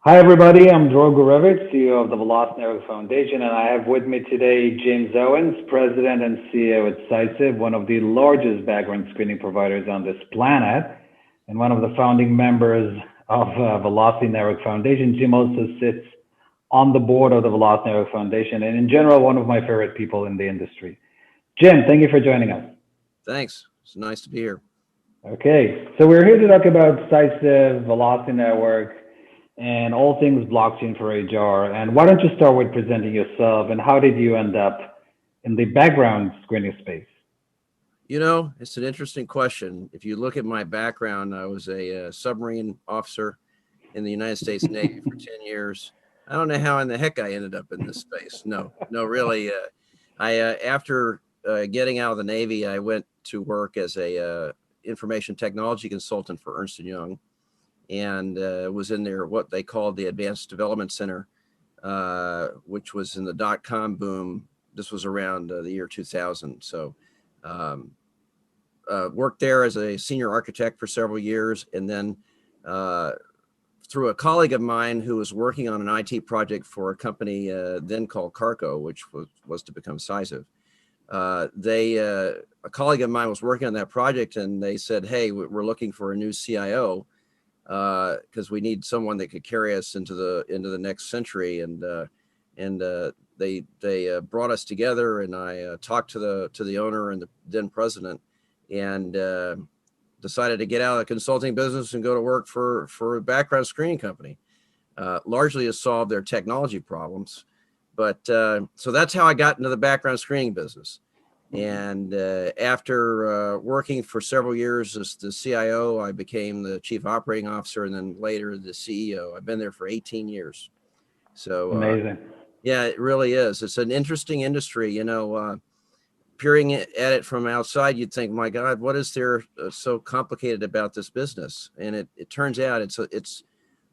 Hi, everybody. I'm Dror Gurevich, CEO of the Velocity Network Foundation, and I have with me today James Owens, President and CEO at Cisive, one of the largest background screening providers on this planet, and one of the founding members of Velocity Network Foundation. Jim also sits on the board of the Velocity Network Foundation, and in general, one of my favorite people in the industry. Jim, thank you for joining us. Thanks. It's nice to be here. Okay, so we're here to talk about Cisive, Velocity Network, and all things blockchain for HR. And why don't you start with presenting yourself and how did you end up in the background screening space? It's an interesting question. If you look at my background, I was a submarine officer in the United States Navy for 10 years. I don't know how in the heck I ended up in this space. No, really. After getting out of the Navy, I went to work as a information technology consultant for Ernst& Young and was in their what they called the Advanced Development Center, which was in the dot-com boom. This was around the year 2000. So um, worked there as a senior architect for several years, and then uh, through a colleague of mine who was working on an IT project for a company then called Carco, which was to become Cisive. A colleague of mine was working on that project, and they said, "Hey, we're looking for a new CIO because we need someone that could carry us into the next century." And they brought us together, and I talked to the owner and the then president, and decided to get out of the consulting business and go to work for a background screening company, largely to solve their technology problems. But so that's how I got into the background screening business. And after working for several years as the CIO, I became the chief operating officer and then later the CEO. I've been there for 18 years. So Amazing. yeah, it really is. It's an interesting industry. Peering at it from outside, you'd think, my God, what is there so complicated about this business? And it turns out it's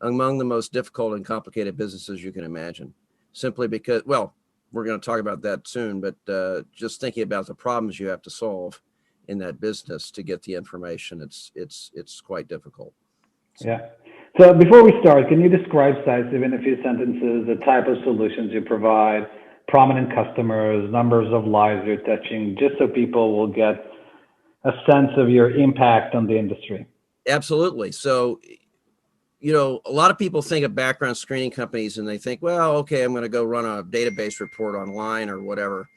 among the most difficult and complicated businesses you can imagine, simply because, well, we're going to talk about that soon, but just thinking about the problems you have to solve in that business to get the information, it's quite difficult. So, Yeah. So before we start, can you describe Cisive in a few sentences, the type of solutions you provide, prominent customers, numbers of lives you're touching, just so people will get a sense of your impact on the industry? absolutely. So, a lot of people think of background screening companies and they think, well, okay, I'm going to go run a database report online or whatever.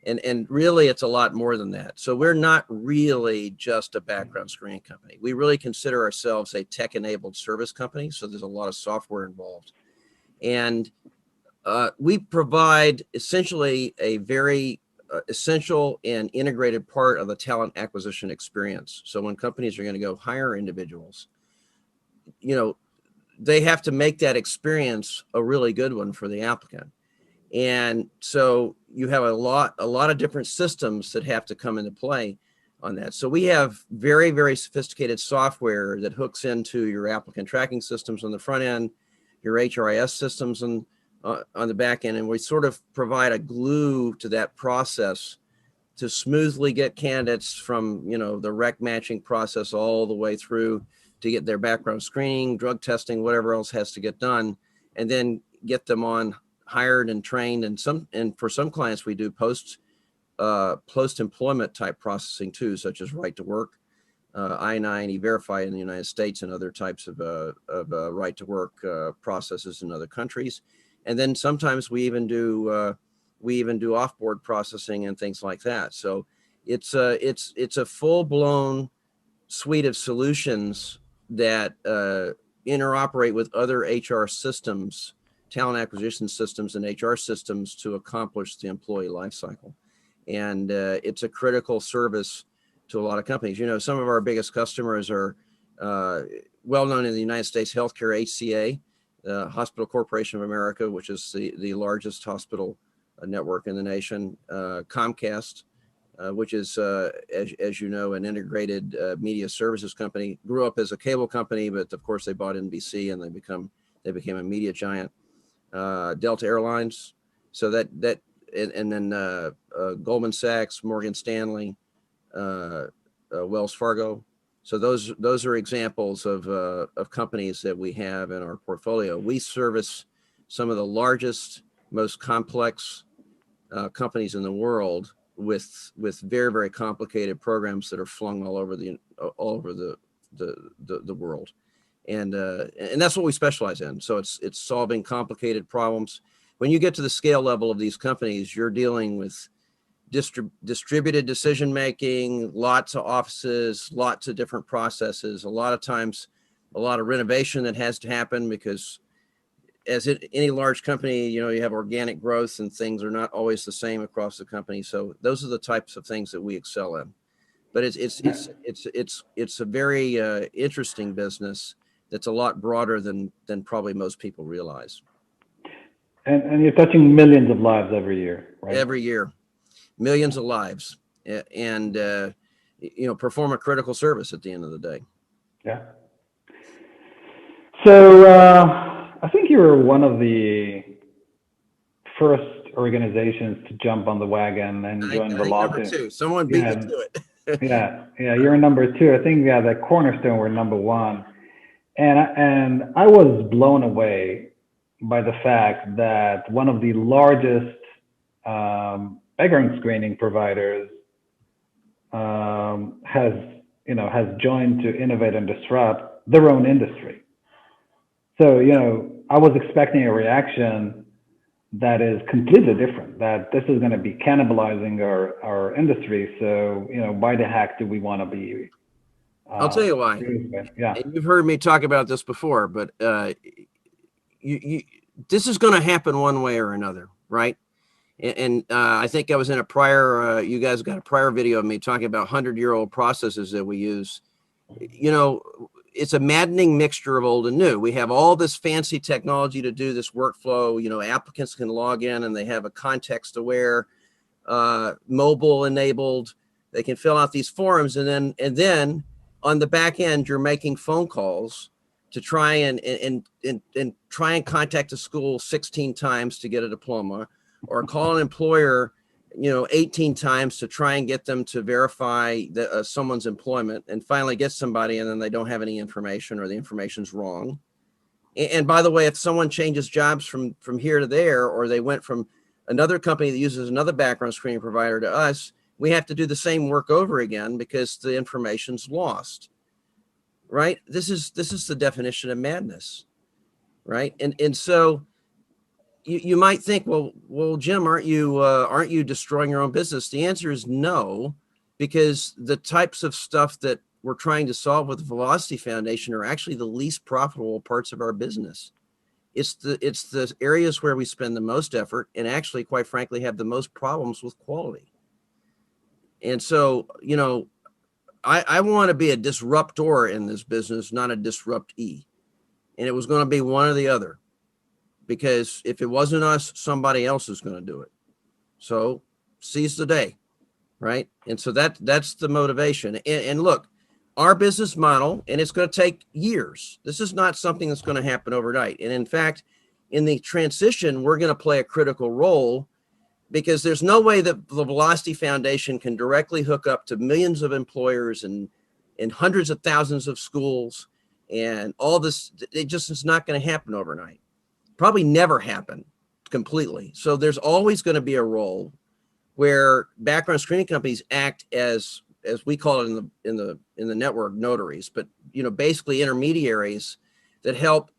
And really, it's a lot more than that. So we're not really just a background screening company. We really consider ourselves a tech-enabled service company. So there's a lot of software involved. And we provide essentially a very essential and integrated part of the talent acquisition experience. So when companies are going to go hire individuals, you know, they have to make that experience a really good one for the applicant. And so you have a lot of different systems that have to come into play on that. So we have very, very sophisticated software that hooks into your applicant tracking systems on the front end, your HRIS systems on the back end, and we sort of provide a glue to that process to smoothly get candidates from the rec matching process all the way through to get their background screening, drug testing, whatever else has to get done, and then get them on hired and trained. And for some clients we do post employment type processing too, such as right to work, I-9, E-Verify in the United States, and other types of right to work processes in other countries. And then sometimes we even do offboard processing and things like that. So it's a full blown suite of solutions that interoperate with other HR systems, talent acquisition systems, and HR systems to accomplish the employee lifecycle. And it's a critical service to a lot of companies. Some of our biggest customers are uh, well known in the United States healthcare, HCA, Hospital Corporation of America, which is the largest hospital network in the nation, Comcast, which is, as you know, an integrated media services company. Grew up as a cable company, but of course they bought NBC and they became a media giant. Delta Airlines, so and then Goldman Sachs, Morgan Stanley, Wells Fargo. So those are examples of companies that we have in our portfolio. We service some of the largest, most complex companies in the world with very, very complicated programs that are flung all over the world, and that's what we specialize in. So it's solving complicated problems. When you get to the scale level of these companies, you're dealing with distributed decision making, lots of offices, lots of different processes, a lot of times a lot of renovation that has to happen, because any large company, you have organic growth and things are not always the same across the company. So those are the types of things that we excel in. But it's a very interesting business that's a lot broader than probably most people realize. And you're touching millions of lives every year, right? Every year, millions of lives, and perform a critical service at the end of the day. Yeah. So I think you were one of the first organizations to jump on the wagon and join Velocity. Number two. Someone beat me to it. yeah, you're number two. I think the Cornerstone were number one, and I was blown away by the fact that one of the largest background screening providers has joined to innovate and disrupt their own industry. So I was expecting a reaction that is completely different, that this is going to be cannibalizing our industry. So why the heck do we want to be? I'll tell you why. Yeah, and you've heard me talk about this before, but this is going to happen one way or another, right? And I think I was in a prior, you guys got a prior video of me talking about 100-year-old processes that we use. It's a maddening mixture of old and new. We have all this fancy technology to do this workflow. Applicants can log in and they have a context-aware, mobile-enabled. They can fill out these forms, and then on the back end, you're making phone calls to try and contact a school 16 times to get a diploma, or call an employer 18 times to try and get them to verify someone's employment, and finally get somebody, and then they don't have any information, or the information's wrong. And by the way, if someone changes jobs from here to there, or they went from another company that uses another background screening provider to us, we have to do the same work over again because the information's lost. Right? This is the definition of madness. Right? And so you might think, well, Jim, aren't you destroying your own business? The answer is no, because the types of stuff that we're trying to solve with the Velocity Foundation are actually the least profitable parts of our business. It's the areas where we spend the most effort and actually, quite frankly, have the most problems with quality. And so, I want to be a disruptor in this business, not a disruptee. And it was going to be one or the other. Because if it wasn't us, somebody else is going to do it. So seize the day, right? And so that's the motivation. And look, our business model, and it's going to take years. This is not something that's going to happen overnight. And in fact, in the transition, we're going to play a critical role, because there's no way that the Velocity Foundation can directly hook up to millions of employers and hundreds of thousands of schools and all this. It just is not going to happen overnight. Probably never happen completely. So there's always going to be a role where background screening companies act as we call it in the network, notaries, but basically intermediaries that help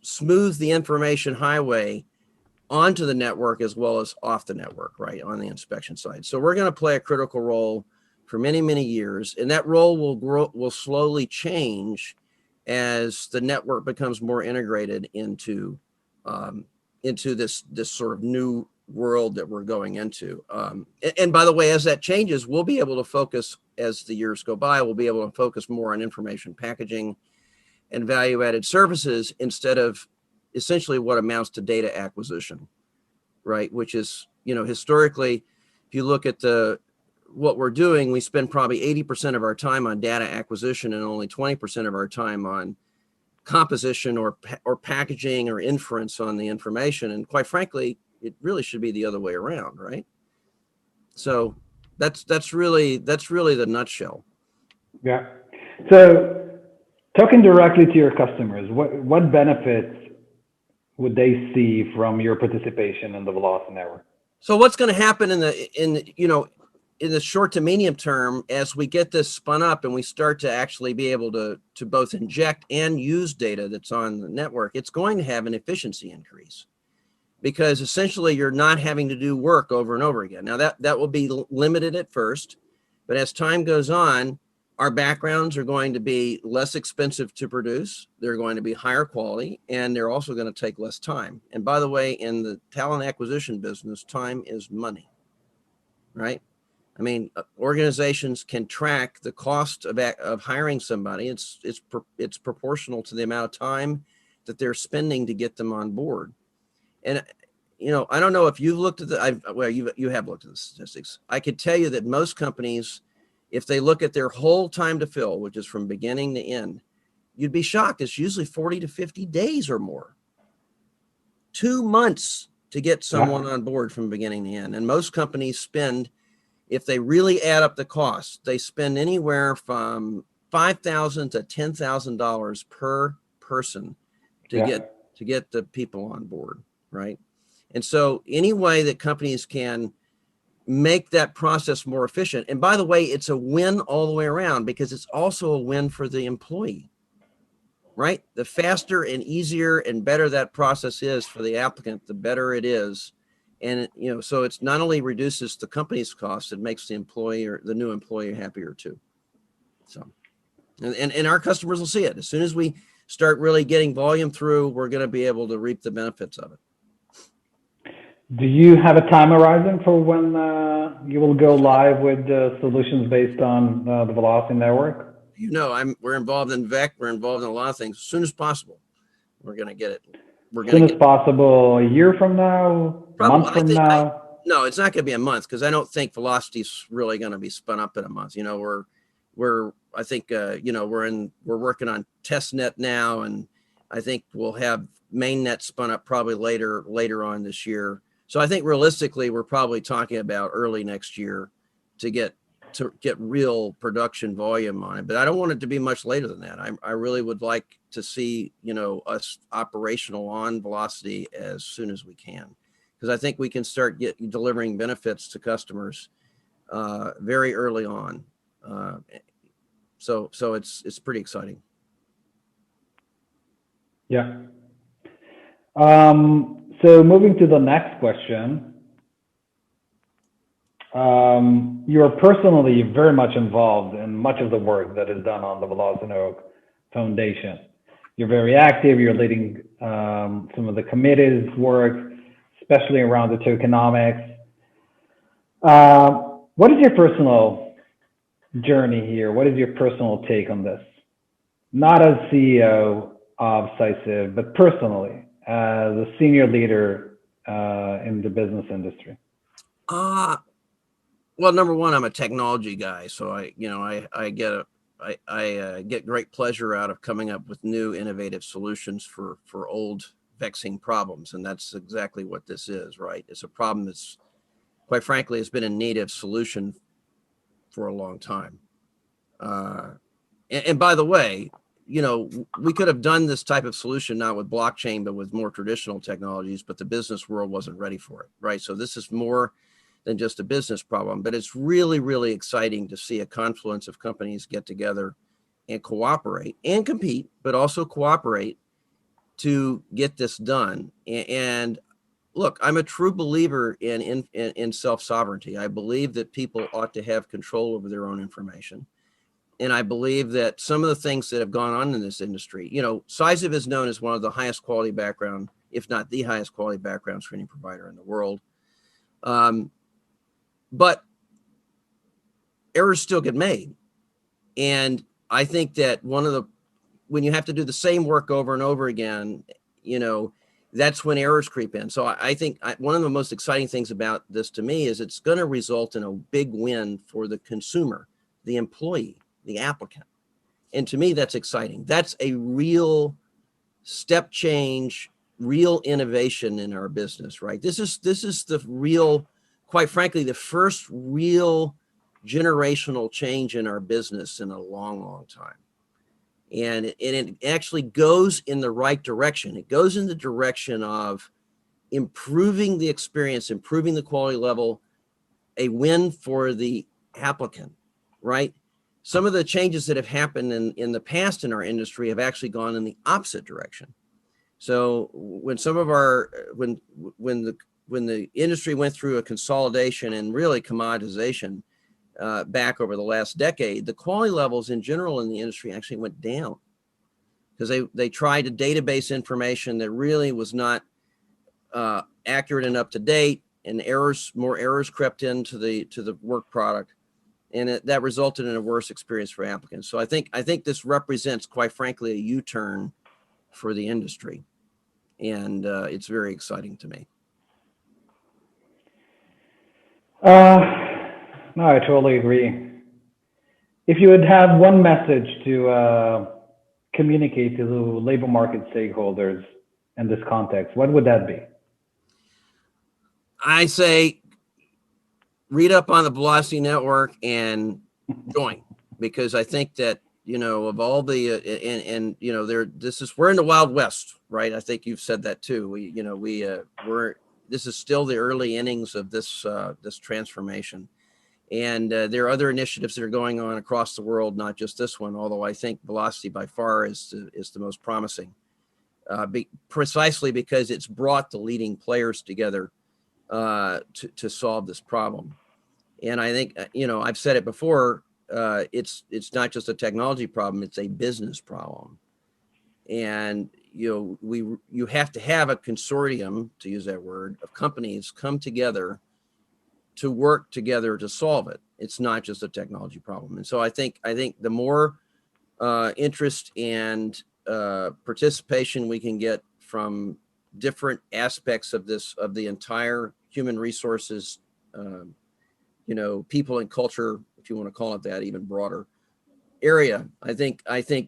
smooth the information highway onto the network as well as off the network, right, on the inspection side. So we're going to play a critical role for many, many years, and that role will slowly change as the network becomes more integrated into this sort of new world that we're going into. And by the way, as that changes, we'll be able to focus, as the years go by, we'll be able to focus more on information packaging and value-added services instead of essentially what amounts to data acquisition, right? Which is, historically, if you look at what we're doing, we spend probably 80% of our time on data acquisition and only 20% of our time on composition or packaging or inference on the information. And quite frankly, it really should be the other way around, right? So that's really the nutshell. Yeah. So, talking directly to your customers, what benefits would they see from your participation in the Velocity Network? So what's going to happen in the short to medium term as we get this spun up and we start to actually be able to both inject and use data that's on the network, it's going to have an efficiency increase because essentially you're not having to do work over and over again. Now that will be limited at first, but as time goes on, our backgrounds are going to be less expensive to produce. They're going to be higher quality, and they're also going to take less time. And by the way, in the talent acquisition business, time is money, right? I mean, organizations can track the cost of hiring somebody. It's proportional to the amount of time that they're spending to get them on board. And I don't know if you've looked at you have looked at the statistics. I could tell you that most companies, if they look at their whole time to fill, which is from beginning to end, you'd be shocked. It's usually 40 to 50 days or more. 2 months to get someone on board from beginning to end. And most companies spend, if they really add up the costs, they spend anywhere from $5,000 to $10,000 per person to get the people on board, right? And so any way that companies can make that process more efficient. And by the way, it's a win all the way around because it's also a win for the employee, right? The faster and easier and better that process is for the applicant, the better it is. And, so it's not only reduces the company's costs, it makes the employee or the new employee happier too. So, and our customers will see it. As soon as we start really getting volume through, we're going to be able to reap the benefits of it. Do you have a time horizon for when you will go live with solutions based on the Velocity Network? We're involved in VEC. We're involved in a lot of things. As soon as possible, we're going to get it. As soon as possible, a year from now, a month from now? No, it's not going to be a month because I don't think Velocity's really going to be spun up in a month. We're working on testnet now, and I think we'll have mainnet spun up probably later on this year. So I think realistically, we're probably talking about early next year to get real production volume on it. But I don't want it to be much later than that. I really would like to see, us operational on Velocity as soon as we can, because I think we can start delivering benefits to customers very early on. So it's pretty exciting. Yeah. So moving to the next question, you're personally very much involved in much of the work that is done on the Velocity Network Foundation. You're very active. You're leading some of the committee's work, especially around the tokenomics. What is your personal journey here? What is your personal take on this? Not as CEO of Cisive, but personally as a senior leader in the business industry. Well, number one, I'm a technology guy, so I get great pleasure out of coming up with new innovative solutions for old vexing problems, and that's exactly what this is, right? It's a problem that's, quite frankly, has been in need of solution for a long time. And by the way, we could have done this type of solution not with blockchain, but with more traditional technologies, but the business world wasn't ready for it, right? So this is more than just a business problem, but it's really, really exciting to see a confluence of companies get together and cooperate and compete, but also cooperate to get this done. And look, I'm a true believer in self-sovereignty. I believe that people ought to have control over their own information. And I believe that some of the things that have gone on in this industry, Cisive is known as one of the highest quality background, if not the highest quality background screening provider in the world. But errors still get made. And I think that when you have to do the same work over and over again, that's when errors creep in. So I think one of the most exciting things about this to me is it's going to result in a big win for the consumer, the employee, the applicant. And to me, that's exciting. That's a real step change, real innovation in our business, right? This is the real, quite frankly, the first real generational change in our business in a long, long time. And it actually goes in the right direction. It goes in the direction of improving the experience, improving the quality level, a win for the applicant, right? Some of the changes that have happened in the past in our industry have actually gone in the opposite direction. So when some of our, when the industry went through a consolidation and really commoditization back over the last decade, the quality levels in general in the industry actually went down because they tried to database information that really was not accurate and up to date, and more errors crept into the work product, and that resulted in a worse experience for applicants. So I think this represents, quite frankly, a U-turn for the industry, and it's very exciting to me. No, I totally agree. If you would have one message to communicate to the labor market stakeholders in this context, what would that be? I say read up on the Velocity Network and join, because I think that, of all the and we're in the Wild West, right? I think you've said that too. This is still the early innings of this transformation, and there are other initiatives that are going on across the world, not just this one. Although I think Velocity by far is the most promising, precisely because it's brought the leading players together to solve this problem. And I think, I've said it before, it's not just a technology problem, it's a business problem. And, you have to have a consortium, to use that word, of companies come together to work together to solve it. It's not just a technology problem. And so I think the more interest and participation we can get from different aspects of the entire human resources, people and culture, if you want to call it that, even broader area. I think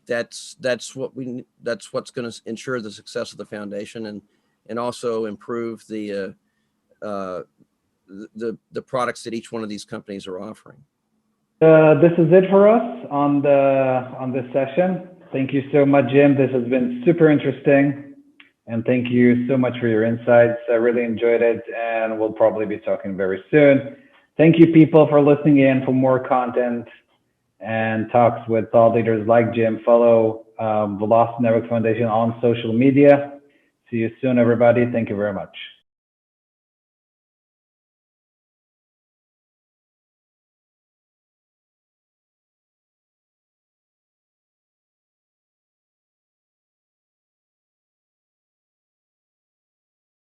that's what's going to ensure the success of the foundation, and also improve the products that each one of these companies are offering. This is it for us on this session. Thank you so much, Jim. This has been super interesting, and thank you so much for your insights. I really enjoyed it, and we'll probably be talking very soon. Thank you, people, for listening in. For more content and talks with thought leaders like Jim, follow Velocity Network Foundation on social media. See you soon, everybody. Thank you very much.